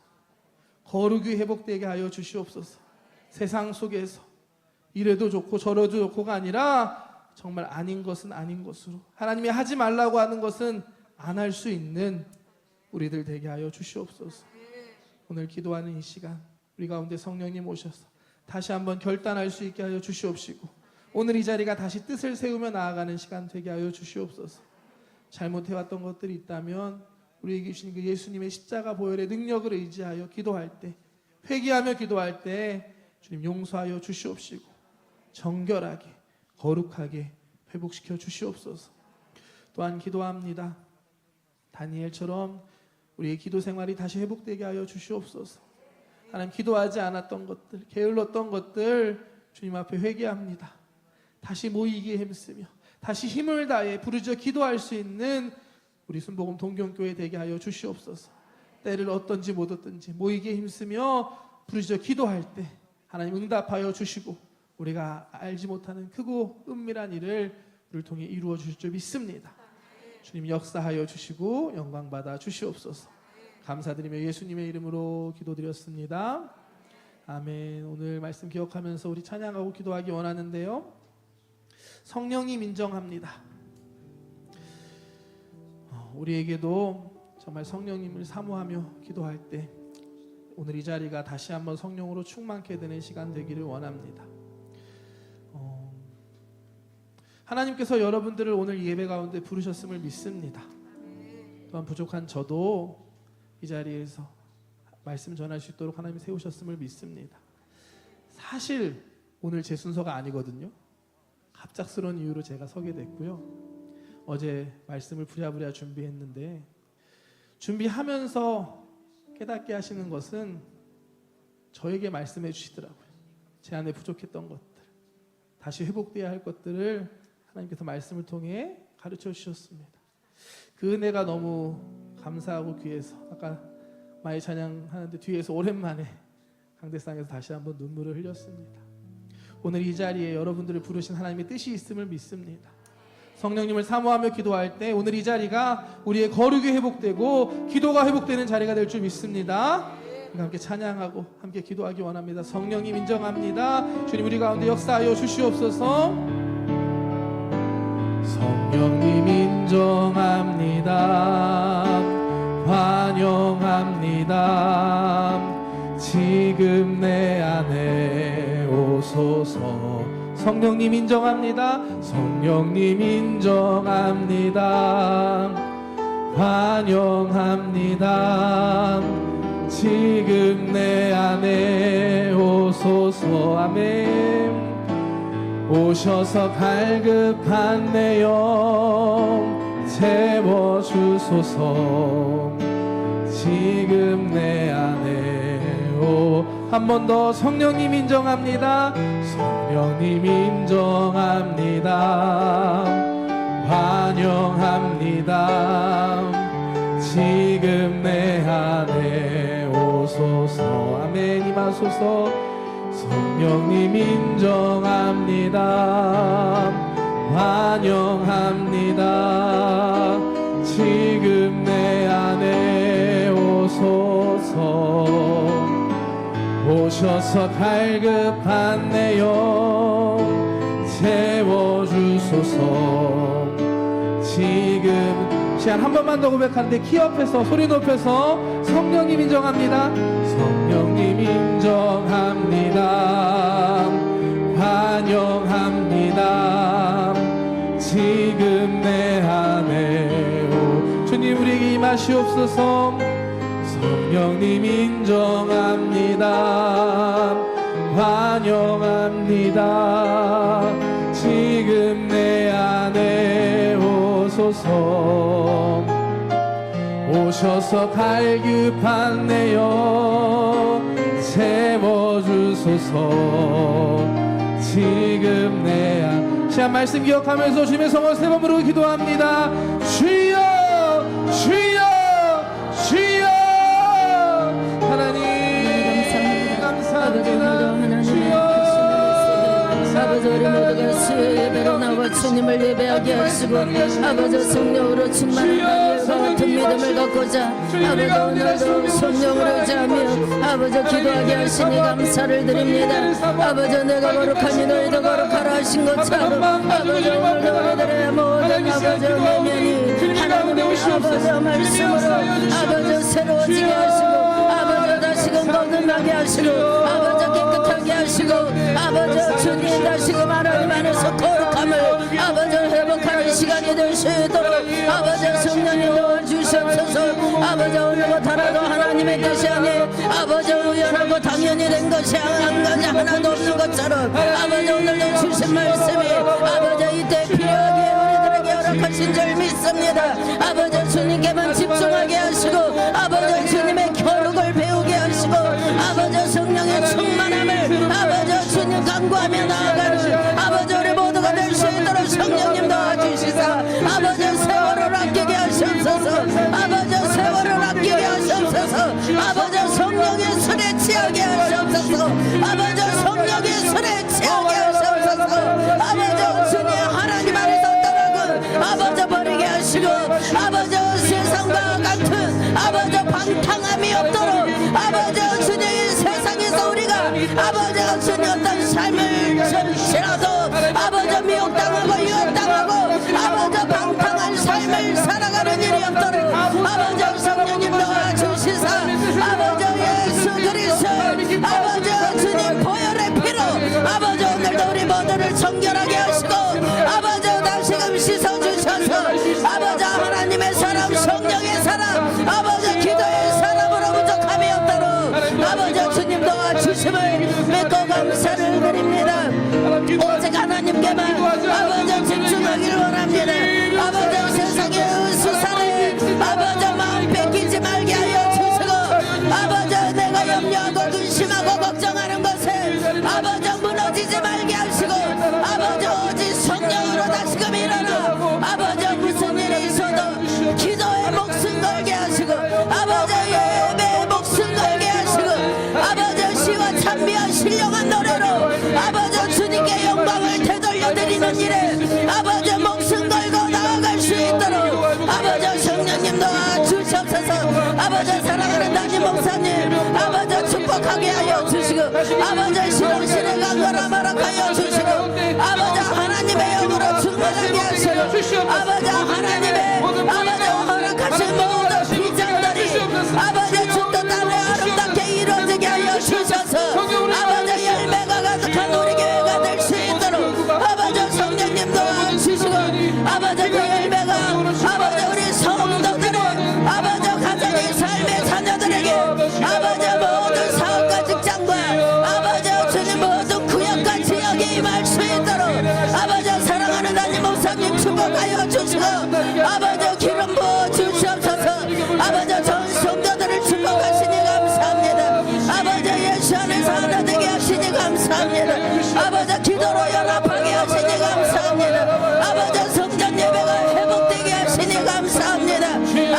S1: 거룩이 회복되게 하여 주시옵소서. 세상 속에서 이래도 좋고 저래도 좋고가 아니라 정말 아닌 것은 아닌 것으로, 하나님이 하지 말라고 하는 것은 안 할 수 있는 우리들 되게 하여 주시옵소서. 오늘 기도하는 이 시간 우리 가운데 성령님 오셔서 다시 한번 결단할 수 있게 하여 주시옵시고, 오늘 이 자리가 다시 뜻을 세우며 나아가는 시간 되게 하여 주시옵소서. 잘못해왔던 것들이 있다면 우리에게 주신 그 예수님의 십자가 보혈의 능력을 의지하여 기도할 때, 회개하며 기도할 때 주님 용서하여 주시옵시고, 정결하게 거룩하게 회복시켜 주시옵소서. 또한 기도합니다. 다니엘처럼 우리의 기도 생활이 다시 회복되게 하여 주시옵소서. 하나님, 기도하지 않았던 것들, 게을렀던 것들 주님 앞에 회개합니다. 다시 모이기에 힘쓰며 다시 힘을 다해 부르짖어 기도할 수 있는 우리 순복음 동경교회 되게 하여 주시옵소서. 때를 얻든지 못 얻든지 모이기에 힘쓰며 부르짖어 기도할 때 하나님 응답하여 주시고 우리가 알지 못하는 크고 은밀한 일을 우리를 통해 이루어 주실 줄 믿습니다. 주님 역사하여 주시고 영광 받아 주시옵소서. 감사드리며 예수님의 이름으로 기도드렸습니다. 아멘. 오늘 말씀 기억하면서 우리 찬양하고 기도하기 원하는데요, 성령님 인정합니다. 우리에게도 정말 성령님을 사모하며 기도할 때 오늘 이 자리가 다시 한번 성령으로 충만케 되는 시간 되기를 원합니다. 하나님께서 여러분들을 오늘 예배 가운데 부르셨음을 믿습니다. 또한 부족한 저도 이 자리에서 말씀 전할 수 있도록 하나님이 세우셨음을 믿습니다. 사실 오늘 제 순서가 아니거든요. 갑작스러운 이유로 제가 서게 됐고요. 어제 말씀을 부랴부랴 준비했는데 준비하면서 깨닫게 하시는 것은 저에게 말씀해 주시더라고요. 제 안에 부족했던 것들, 다시 회복되어야 할 것들을 하나님께서 말씀을 통해 가르쳐 주셨습니다. 그 은혜가 너무 감사하고 귀해서 아까 마이 찬양하는데 뒤에서 오랜만에 강대상에서 다시 한번 눈물을 흘렸습니다. 오늘 이 자리에 여러분들을 부르신 하나님의 뜻이 있음을 믿습니다. 성령님을 사모하며 기도할 때 오늘 이 자리가 우리의 거룩이 회복되고 기도가 회복되는 자리가 될 줄 믿습니다. 함께 찬양하고 함께 기도하기 원합니다. 성령님 인정합니다. 주님 우리 가운데 역사하여 주시옵소서. 성령님 인정합니다. 환영합니다. 지금 내 안에 오소서. 성령님 인정합니다. 성령님 인정합니다. 환영합니다. 지금 내 안에 오소서. 아멘. 오셔서 갈급한 내 영 채워주소서. 지금 내 안에 오. 한 번 더. 성령님 인정합니다. 성령님 인정합니다. 환영합니다. 지금 내 안에 오소서. 아멘. 임하소서. 성령님 인정합니다. 환영합니다. 지금 내 안에 오소서. 오셔서 갈급한 내 영 채워주소서. 지금 시간 한 번만 더 고백하는데 키 옆에서 소리 높여서 성령님 인정합니다. 성령님 인정합니다. 환영합니다. 지금 내 안에 오. 주님 우리에게 임하시옵소서. 성령님 인정합니다. 환영합니다. 지금 내 안에 오소서. 오셔서 갈급한 내 영 채워주소서. 지금 내 안. 시간 말씀 기억하면서 주님의 성원 세 번 부르고 기도합니다. 주여 주여 주여. 하나님 감사합니다. 주여
S2: 아버지 우리 모두가 주의 예배로 나와 주님을 예배하게 하시고 아버지 성령으로 충만한 예과 같은 믿음을 갖고자 아버지 오늘도 성령으로 의지하며 아버지 기도하게 하시니 감사를 드립니다. 아버지 내가 거룩하니 너희도 거룩하라 하신 것처럼 아버지 오늘도 우리들의 모든 아버지 내면이 하나님의 아버지 말씀으로 아버지 새로워지게 하시고 아버지 다시금 거듭나게 하시고 아버지 깨끗하게 하시고 아버지 주님 다시금 하나님 안에서 거룩함을 아버지 회복하는 시간 시간이 될 수 있도록 아버지 성령님 도와주시옵소서. 아버지 오늘부터라도 하나님의 뜻이 아닌 아버지 우연하고 당연히 된 것이 한 가지 하나도 없는 것처럼 아버지 오늘도 주신 말씀이 아버지 이때 필요하기에 우리들에게 허락하신 줄 믿습니다. 아버지 주님께만 집중하게 하시고 아버지 주님의 겨룩을 배우게 하시고 아버지 성령의 충만함을 아버지 주님 간구하며 나아가는 아버지 우리 모두가 될 수 있도록 성령님 도와주시사 아버지 세월을 아끼게 하시옵소서. 아버지 세월을 아끼게 하시옵소서. 아버지 성령의 술에 취하게 하시옵소서. 아버지 성령의 술에 취하게 하시옵소서. 아버지 주님 하나님 안에서 떠나고 아버지 버리게 하시고 아버지 세상과 같은 아버지 방탕함이 없도록 아버지 주님 세상에서 우리가 아버지 주님 어떤 삶을 전시라도 아버지 미혹당하고 유혹당하고 아버지 방탕한 삶을 살아가는 일이 없도록 아버지 성령님 도와주시사 아버지 예수 그리스도 아버지 주님 보혈의 피로 아버지 오늘도 우리 모두를 정결하게 하시고 아버지 다시금 씻어주셔서 아버지 하나님의 사람 성령의 사람 아버지 기도의 사람으로 부족함이 없도록 아버지 주님 도와주심을 믿고 감사를 드립니다. 오직 하나님께만 아버지 집중하기를 원합니다. 아버지 세상의 수사에 아버지 마음 뺏기지 말게 하여 주시고 아버지 내가 염려하고 근심하고 걱정하는 것에 아버지 무너지지 말게 하시고 아버지 오직 성령으로 다시금 일어나 아버지 무슨 일이 있어도 기도에 목숨 걸게 하시고 아버지 예배에 목숨 걸게 하시고 아버지 시와 찬미와 신령한 노래로 아버지 주님께 영광을 되돌려드리는 일에 아버지 목숨 걸고 나아갈 수 있도록 아버지 성령님 도와주시옵소서. 아버지 사랑하는 담임 목사님 아버지 축복하게 하여 주시고 아버지 신앙신의 강건함 허락하여 주시고 아버지 하나님의 영으로 충만하게 하시고 아버지 하나님의 아버지 허락하신 모든 비전들이 아버지 주 뜻 안에 아름답게 이루어지게 하여 주셔서 아버지 열매가 가득한 우리 교회가 될 수 있도록 아버지 성령님 도와주시고 아버지 그 열매가 아버지 우리 성도들의 아버지 가정의 삶의 자녀들에게 아버지 모든 사업과 직장과 아버지 주님 모든 구역과 지역에 임할 수 있도록 아버지 사랑하는 하나님 목사님 축복하여 주시고 아버지 기름 부어 주시옵소서. 아버지 전 성도들을 축복하시니 감사합니다. 아버지 예수 안에서 하나 되게 하시니 감사합니다. 아버지 기도로 연합하게 하시니 감사합니다. 아버지 성전 예배가 회복되게 하시니 감사합니다.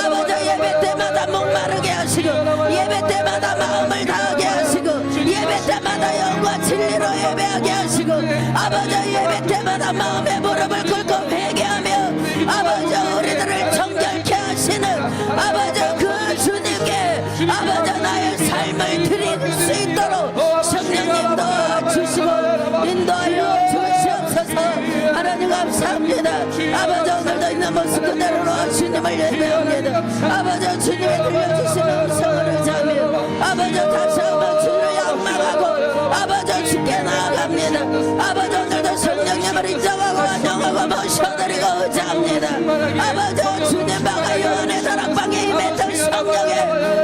S2: 아버지 예배 때마다 목마르게 하시고 예배 때마다 마음을 다하게 하시고 예배 때마다 영과 진리로 예배하게 하시고 아버지 예배 때마다 마음의 무릎을 꿇고 회개하며 아버지 우리들을 정결케 하시는 아버지 그 주님께 아버지 나의 삶을 드릴 수 있도록 성령님 도와주시고 인도하여 주시옵소서. 하나님 감사합니다. 아버지 오늘도 있는 모습 그대로로 주님을 예배합니다. 아버지 주님이 들려주시는 음성을 자며 아버지 다시 한번 주를仰망하고 아버지 주께 나아갑니다. 아버지 오늘도 성령님을 인정하고 환영하고 모셔드리고 의지합니다. 아버지 주님 바가 요한의 다락방에 임했던 성령의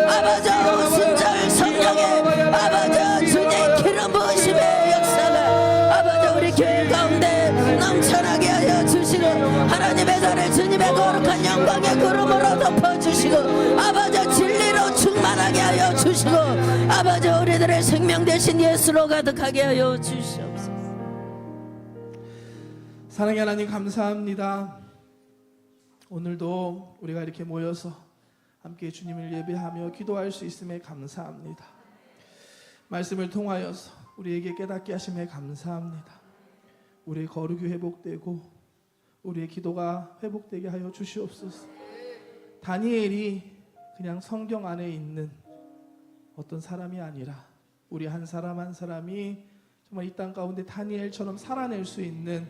S2: 아버지 오순절 성령의 아버지 주님 기름 부으심의 역사가 아버지 우리 교회 가운데 넘쳐나게 하여 주시고 하나님의 자리 주님의 거룩한 영광의 구름으로 덮어주시고 아버지 진리로 충만하게 하여 주시고 아버지 우리들의 생명 대신 예수로 가득하게 하여 주시옵소서.
S1: 사랑의 하나님 감사합니다. 오늘도 우리가 이렇게 모여서 함께 주님을 예배하며 기도할 수 있음에 감사합니다. 말씀을 통하여서 우리에게 깨닫게 하심에 감사합니다. 우리의 거룩이 회복되고 우리의 기도가 회복되게 하여 주시옵소서. 다니엘이 그냥 성경 안에 있는 어떤 사람이 아니라 우리 한 사람 한 사람이 정말 이 땅 가운데 다니엘처럼 살아낼 수 있는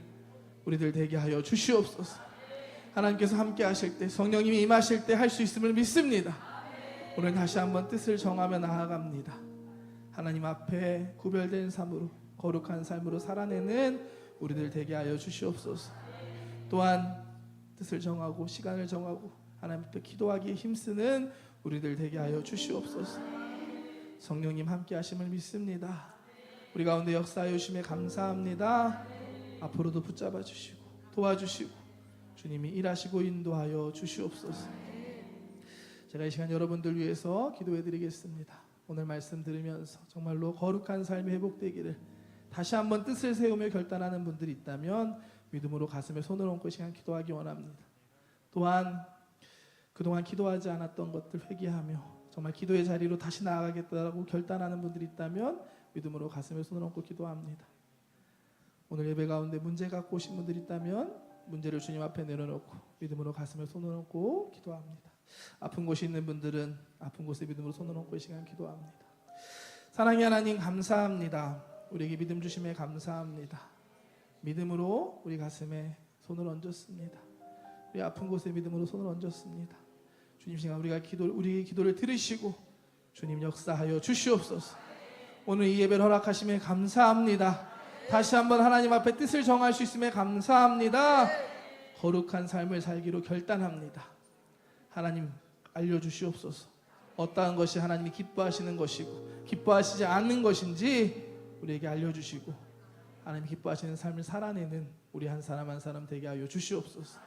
S1: 우리들 되게 하여 주시옵소서. 하나님께서 함께 하실 때 성령님이 임하실 때 할 수 있음을 믿습니다. 오늘 다시 한번 뜻을 정하며 나아갑니다. 하나님 앞에 구별된 삶으로 거룩한 삶으로 살아내는 우리들 되게 하여 주시옵소서. 또한 뜻을 정하고 시간을 정하고 하나님 앞에 기도하기에 힘쓰는 우리들 되게 하여 주시옵소서. 성령님 함께 하심을 믿습니다. 우리 가운데 역사하여 주심에 감사합니다. 앞으로도 붙잡아 주시고 도와주시고 주님이 일하시고 인도하여 주시옵소서. 제가 이 시간 여러분들 위해서 기도해 드리겠습니다. 오늘 말씀 들으면서 정말로 거룩한 삶이 회복되기를 다시 한번 뜻을 세우며 결단하는 분들이 있다면 믿음으로 가슴에 손을 얹고 이 시간 기도하기 원합니다. 또한 그동안 기도하지 않았던 것들 회개하며 정말 기도의 자리로 다시 나아가겠다고 결단하는 분들이 있다면 믿음으로 가슴에 손을 얹고 기도합니다. 오늘 예배 가운데 문제 갖고 오신 분들이 있다면 문제를 주님 앞에 내려놓고 믿음으로 가슴에 손을 얹고 기도합니다. 아픈 곳이 있는 분들은 아픈 곳에 믿음으로 손을 얹고 이 시간 기도합니다. 사랑의 하나님 감사합니다. 우리에게 믿음 주심에 감사합니다. 믿음으로 우리 가슴에 손을 얹었습니다. 우리 아픈 곳에 믿음으로 손을 얹었습니다. 주님 시간 우리의 기도를 들으시고 주님 역사하여 주시옵소서. 오늘 이 예배를 허락하심에 감사합니다. 다시 한번 하나님 앞에 뜻을 정할 수 있음에 감사합니다. 거룩한 삶을 살기로 결단합니다. 하나님 알려주시옵소서. 어떠한 것이 하나님이 기뻐하시는 것이고 기뻐하시지 않는 것인지 우리에게 알려주시고 하나님 기뻐하시는 삶을 살아내는 우리 한 사람 한 사람 되게 하여 주시옵소서.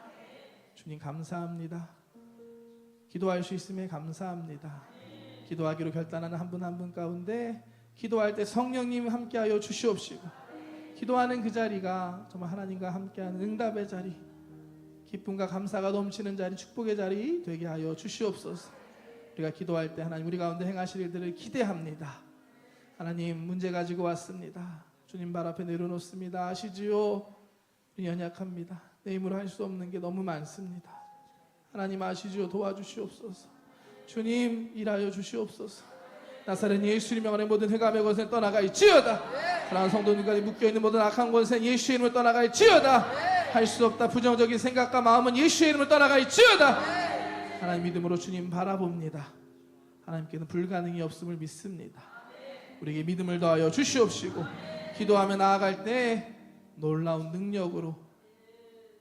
S1: 주님 감사합니다. 기도할 수 있음에 감사합니다. 기도하기로 결단하는 한 분 한 분 가운데 기도할 때 성령님 함께하여 주시옵시고 기도하는 그 자리가 정말 하나님과 함께하는 응답의 자리, 기쁨과 감사가 넘치는 자리, 축복의 자리 되게 하여 주시옵소서. 우리가 기도할 때 하나님 우리 가운데 행하실 일들을 기대합니다. 하나님 문제 가지고 왔습니다. 주님 발 앞에 내려놓습니다. 아시지요? 우리 연약합니다. 내 힘으로 할 수 없는 게 너무 많습니다. 하나님 아시지요? 도와주시옵소서. 주님 일하여 주시옵소서. 나사렛 예수님 명하는 모든 해감의 권세 떠나가 있지어다. 사랑하는 성도님까지 묶여있는 모든 악한 권세 예수의 이름으로 떠나가 있지어다. 할 수 없다 부정적인 생각과 마음은 예수의 이름으로 떠나가 있지어다. 하나님 믿음으로 주님 바라봅니다. 하나님께는 불가능이 없음을 믿습니다. 우리에게 믿음을 더하여 주시옵시고 기도하며 나아갈 때 놀라운 능력으로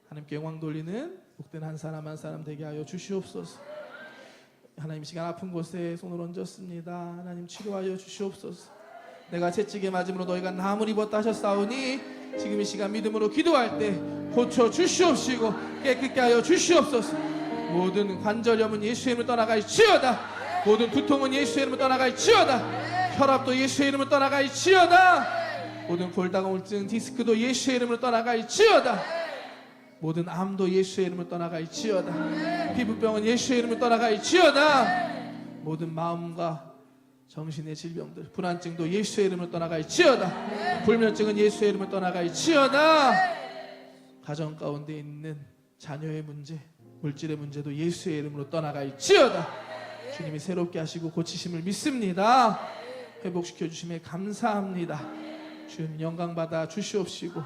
S1: 하나님께 영광 돌리는 복된 한 사람 한 사람 되게 하여 주시옵소서. 하나님 시간 아픈 곳에 손을 얹었습니다. 하나님 치료하여 주시옵소서. 내가 채찍에 맞음으로 너희가 남을 입었다 하셨사오니 지금 이 시간 믿음으로 기도할 때 고쳐 주시옵시고 깨끗게 하여 주시옵소서. 모든 관절염은 예수의 이름으로 떠나가 있지어다. 모든 두통은 예수의 이름으로 떠나가 있지어다. 혈압도 예수의 이름으로 떠나가 있지어다. 모든 골다공 우울증 디스크도 예수의 이름으로 떠나가 있지어다. 모든 암도 예수의 이름으로 떠나가 있지어다. 피부병은 예수의 이름으로 떠나가 있지어다. 모든 마음과 정신의 질병들 불안증도 예수의 이름으로 떠나가 있지어다. 불면증은 예수의 이름으로 떠나가 있지어다. 가정 가운데 있는 자녀의 문제 물질의 문제도 예수의 이름으로 떠나가 있지어다. 주님이 새롭게 하시고 고치심을 믿습니다. 회복시켜 주심에 감사합니다. 주님 영광 받아 주시옵시고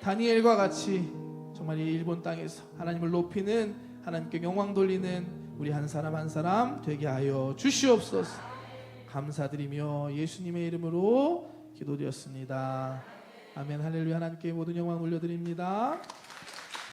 S1: 다니엘과 같이 정말 이 일본 땅에서 하나님을 높이는 하나님께 영광 돌리는 우리 한 사람 한 사람 되게 하여 주시옵소서. 감사드리며 예수님의 이름으로 기도드렸습니다. 아멘. 할렐루야. 하나님께 모든 영광 올려드립니다.